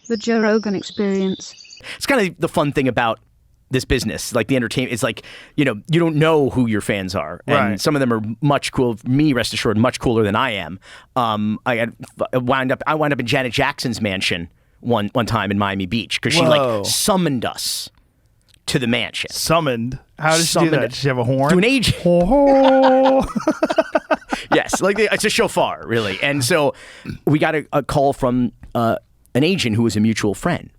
The Joe Rogan Experience. It's kind of the fun thing about this business, like the entertainment. It's like, you don't know who your fans are, and some of them are much cool. Me, rest assured, much cooler than I am. I wound up in Janet Jackson's mansion one time in Miami Beach because she like summoned us to the mansion. Summoned? How did she do that? Did she have a horn? To an agent. Oh. Yes, like it's a shofar, really. And so we got a call from an agent who was a mutual friend.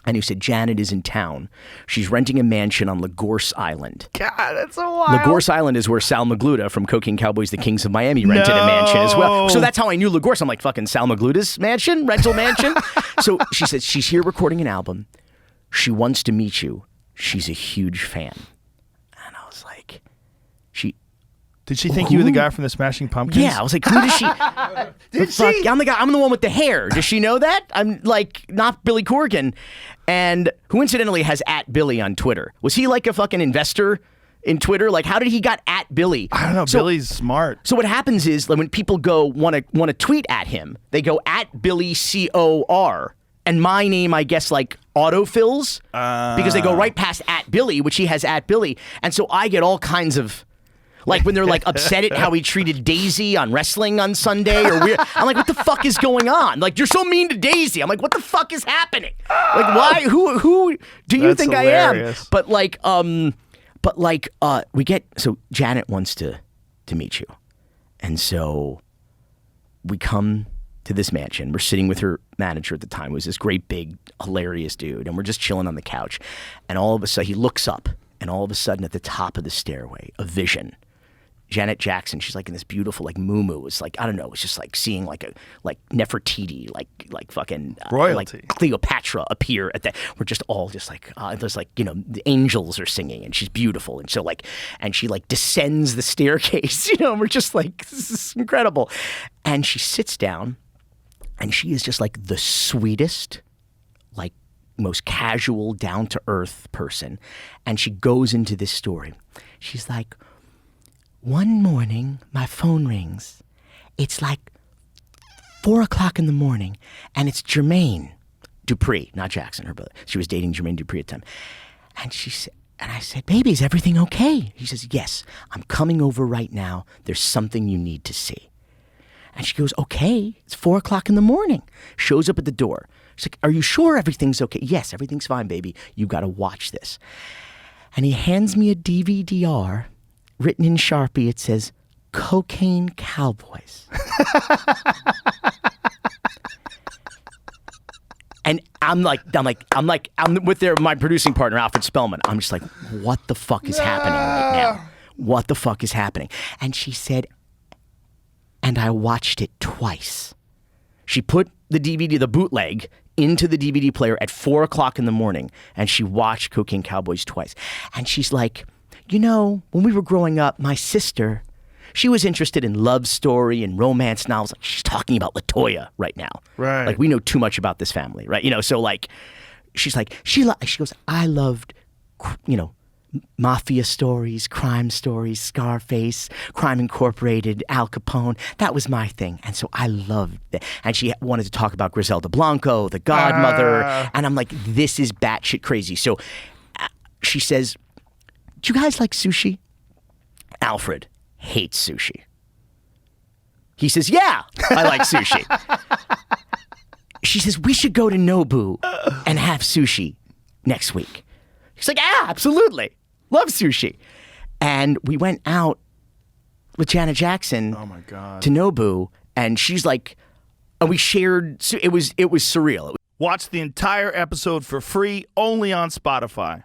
And who said, Janet is in town. She's renting a mansion on Lagorce Island. God, that's so wild. Lagorce Island is where Sal Magluta from Cocaine Cowboys, The Kings of Miami rented a mansion as well. So that's how I knew Lagorce. I'm like, fucking Sal Magluta's mansion? Rental mansion? So she said, she's here recording an album. She wants to meet you. She's a huge fan. And I was like, did she think you were the guy from the Smashing Pumpkins? Yeah, I was like, who does she? Did she? I'm the guy. I'm the one with the hair. Does she know that? I'm like not Billy Corgan, and who incidentally has @Billy on Twitter. Was he like a fucking investor in Twitter? Like, how did he got @Billy? I don't know. So, Billy's smart. So what happens is like, when people go want to tweet at him, they go @BillyCOR, and my name I guess like autofills because they go right past @Billy, which he has @Billy, and so I get all kinds of. Like when they're like upset at how he treated Daisy on wrestling on Sunday or weird. I'm like, what the fuck is going on? Like, you're so mean to Daisy. I'm like, what the fuck is happening? Like, why? Who do you think hilarious. I am? We get, so Janet wants to meet you. And so we come to this mansion. We're sitting with her manager at the time, who was this great big hilarious dude. And we're just chilling on the couch. And all of a sudden he looks up and all of a sudden at the top of the stairway, a vision. Janet Jackson, she's like in this beautiful like muumuu. It's like, I don't know, it's just like seeing like Nefertiti, like fucking royalty, like Cleopatra appear at that. We're just all just like there's like, the angels are singing and she's beautiful, and so like, and she like descends the staircase, and we're just like, this is incredible. And she sits down, and she is just like the sweetest, like most casual, down to earth person, and she goes into this story. She's like, one morning, my phone rings. It's like 4 o'clock in the morning, and it's Jermaine Dupri, not Jackson, her brother. She was dating Jermaine Dupri at the time. And I said, baby, is everything okay? He says, yes, I'm coming over right now. There's something you need to see. And she goes, okay, it's 4 o'clock in the morning. Shows up at the door. She's like, are you sure everything's okay? Yes, everything's fine, baby. You got to watch this. And he hands me a DVD-R. Written in Sharpie, it says, Cocaine Cowboys. And I'm with my producing partner, Alfred Spellman. I'm just like, what the fuck is happening right now? What the fuck is happening? And she said, and I watched it twice. She put the DVD, the bootleg, into the DVD player at 4 o'clock in the morning, and she watched Cocaine Cowboys twice. And she's like, when we were growing up, my sister, she was interested in love story and romance novels. Like, she's talking about LaToya right now. Right. Like, we know too much about this family, right? So like, she's like, she goes, I loved, mafia stories, crime stories, Scarface, Crime Incorporated, Al Capone. That was my thing. And so I loved it. And she wanted to talk about Griselda Blanco, the godmother. And I'm like, this is batshit crazy. So she says, do you guys like sushi? Alfred hates sushi. He says, yeah, I like sushi. She says, we should go to Nobu and have sushi next week. He's like, yeah, absolutely. Love sushi. And we went out with Janet Jackson oh my God. To Nobu, and she's like, and we shared, it was surreal. Watch the entire episode for free only on Spotify.